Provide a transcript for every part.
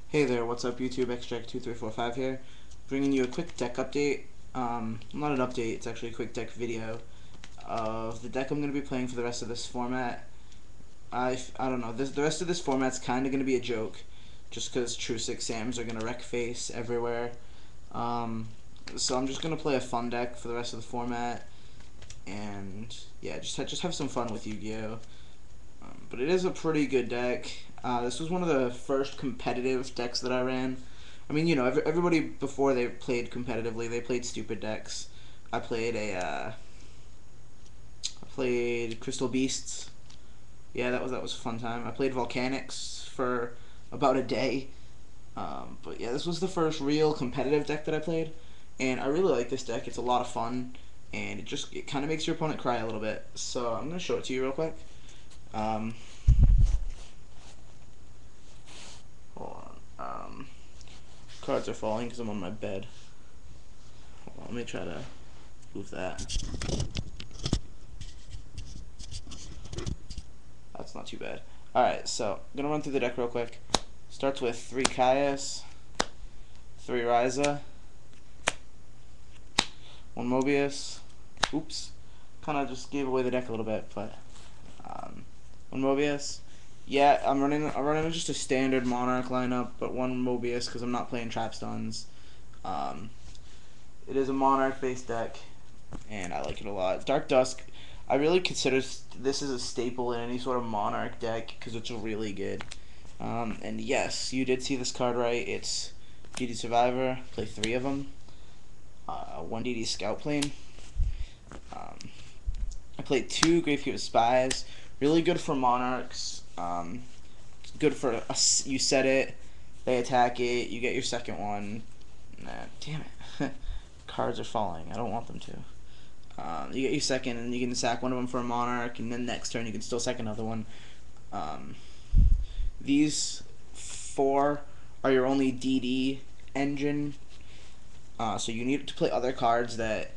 Hey there, what's up YouTube, Extract2345 here, bringing you a quick deck update, not an update, it's actually a quick deck video of the deck I'm going to be playing for the rest of this format. I don't know, the rest of this format's kind of going to be a joke, just because True 6 Sams are going to wreck face everywhere, so I'm just going to play a fun deck for the rest of the format, and yeah, just have some fun with Yu-Gi-Oh! But it is a pretty good deck. This was one of the first competitive decks that I ran. I mean, you know, everybody before they played competitively, they played stupid decks. I played I played Crystal Beasts. Yeah, that was a fun time. I played Volcanics for about a day. But yeah, this was the first real competitive deck that I played, and I really like this deck. It's a lot of fun, and it kind of makes your opponent cry a little bit. So I'm gonna show it to you real quick. Um, Hold on. Cards are falling because I'm on my bed. Hold on, let me try to move that. That's not too bad. Alright, so I'm going to run through the deck real quick. Starts with 3 Kaias, 3 Ryza, 1 Mobius. Oops. Kind of just gave away the deck a little bit, but 1 Mobius. Yeah, I'm running just a standard Monarch lineup, but 1 Mobius because I'm not playing Trapstones. It is a Monarch-based deck, and I like it a lot. Dark Dusk, I really consider this as a staple in any sort of Monarch deck because it's really good. And yes, you did see this card right. It's DD Survivor. Play 3 of them. 1 DD Scout Plane. I played 2 Gravekeeper Spies. Really good for Monarchs. Good for you set it, they attack it, you get your second one. Nah, damn it. Cards are falling. I don't want them to. You get your second, and you can sack one of them for a Monarch, and then next turn you can still sack another one. These 4 are your only DD engine, so you need to play other cards that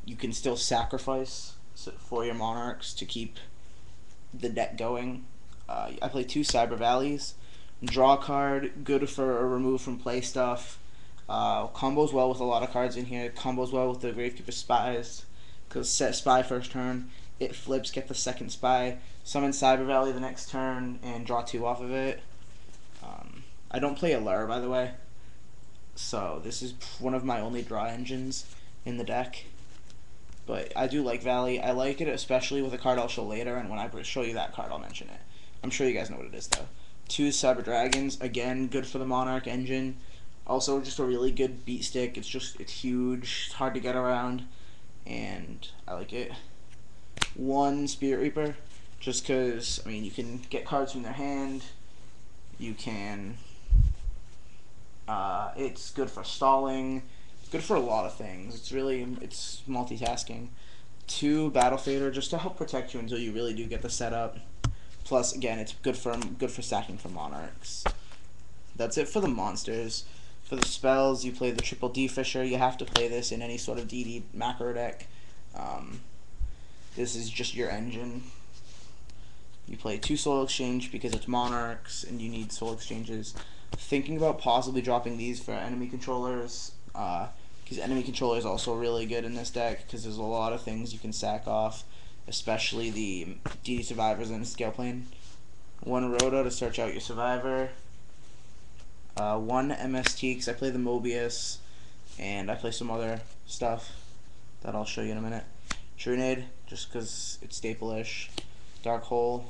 you can still sacrifice for your Monarchs to keep the deck going. I play 2 Cyber Valleys. Draw a card, good for a remove from play stuff. Combos well with a lot of cards in here. Combos well with the Gravekeeper Spies, because set Spy first turn, it flips, get the second Spy, summon Cyber Valley the next turn, and draw 2 off of it. I don't play Allure, by the way, so this is one of my only draw engines in the deck. But I do like Valley. I like it especially with a card I'll show later, and when I show you that card, I'll mention it. I'm sure you guys know what it is, though. 2 Cyber Dragons, again, good for the Monarch engine. Also, just a really good beat stick. It's huge. It's hard to get around, and I like it. 1 Spirit Reaper, just because, I mean, you can get cards from their hand. You can, it's good for stalling. It's good for a lot of things. It's multitasking. 2 Battle Fader, just to help protect you until you really do get the setup. Plus, again, it's good for stacking for Monarchs. That's it for the monsters. For the spells, you play the Triple D Fisher. You have to play this in any sort of DD macro deck. This is just your engine. You play 2 Soul Exchange because it's Monarchs and you need Soul Exchanges. Thinking about possibly dropping these for enemy controllers, because enemy controller is also really good in this deck because there's a lot of things you can sack off, especially the DD Survivors and Scale Plane. 1 Rhoda to search out your Survivor. 1 MST because I play the Mobius, and I play some other stuff that I'll show you in a minute. Trunade, just because it's staple-ish. Dark Hole.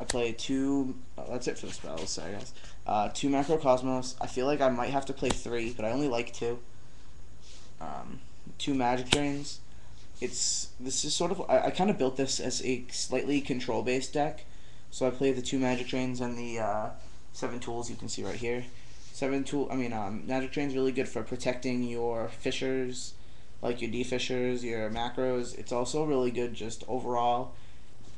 I play 2, that's it for the spells, sorry guys. 2 Macro Cosmos. I feel like I might have to play 3, but I only like 2. 2 Magic Drains. This is sort of, I kind of built this as a slightly control-based deck. So I play the 2 Magic Drains and the 7 tools you can see right here. Magic Drain's really good for protecting your Fishers, like your D-Fishers, your Macros. It's also really good just overall.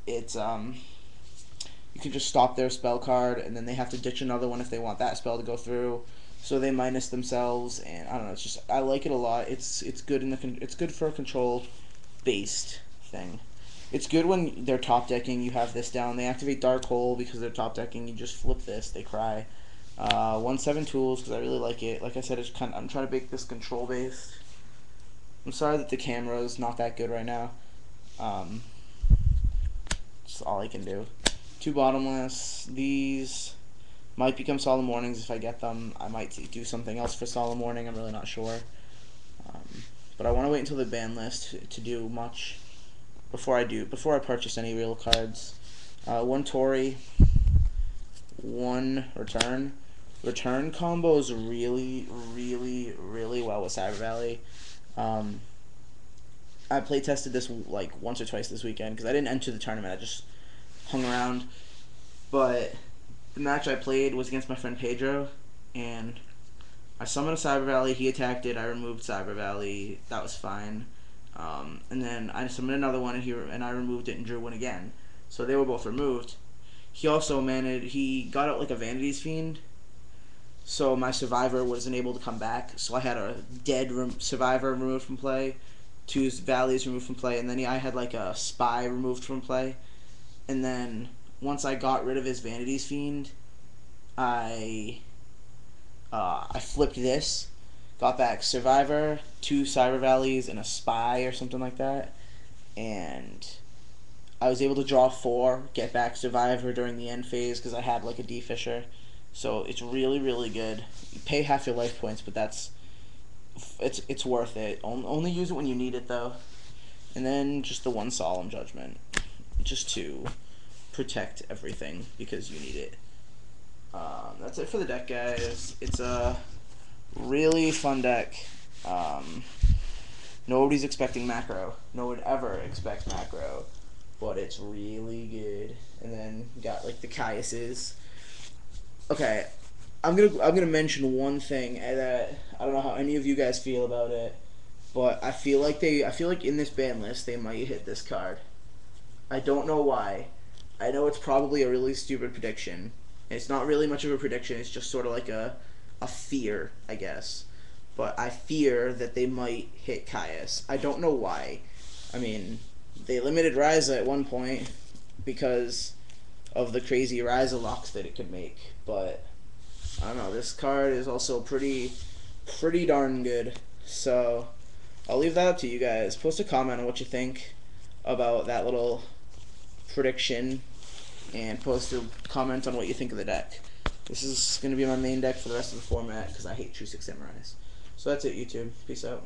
It's, you can just stop their spell card, and then they have to ditch another one if they want that spell to go through. So they minus themselves, and I don't know. It's just, I like it a lot. It's good it's good for a control-based thing. It's good when they're top decking. You have this down. They activate Dark Hole because they're top decking. You just flip this. They cry. 1/7 tools because I really like it. Like I said, I'm trying to make this control based. I'm sorry that the camera is not that good right now. That's all I can do. 2 bottomless. These might become solemn warnings if I get them. I might do something else for solemn warning. I'm really not sure. But I want to wait until the ban list to do much before I purchase any real cards. 1 Torii, 1 return. Return combos really, really, really well with Cyber Valley. I play tested this like once or twice this weekend because I didn't enter the tournament. I just hung around. But the match I played was against my friend Pedro, and I summoned a Cyber Valley. He attacked it. I removed Cyber Valley. That was fine. And then I summoned another one, and I removed it and drew one again. So they were both removed. He also he got out like a Vanity's Fiend, so my Survivor wasn't able to come back. So I had a dead Survivor removed from play, 2 Valleys removed from play, and then I had like a Spy removed from play. And then once I got rid of his Vanity's Fiend, I flipped this, got back Survivor, 2 Cyber Valleys, and a Spy or something like that, and I was able to draw 4, get back Survivor during the end phase because I had like a D-Fisher. So it's really, really good. You pay half your life points, but it's worth it. Only use it when you need it though. And then just the 1 Solemn Judgment, just to protect everything because you need it. That's it for the deck, guys. It's a really fun deck. Nobody's expecting Macro. No one ever expects Macro, but it's really good. And then you got like the Caiuses. Okay, I'm gonna mention one thing that I don't know how any of you guys feel about it, but I feel like in this ban list they might hit this card. I don't know why. I know it's probably a really stupid prediction. It's not really much of a prediction. It's just sort of like a fear, I guess. But I fear that they might hit Caius. I don't know why. I mean, they limited Ryza at one point because of the crazy Ryza locks that it could make. But I don't know. This card is also pretty darn good. So I'll leave that up to you guys. Post a comment on what you think about that little prediction, and post a comment on what you think of the deck. This is going to be my main deck for the rest of the format because I hate True 6 Samurais. So that's it, YouTube. Peace out.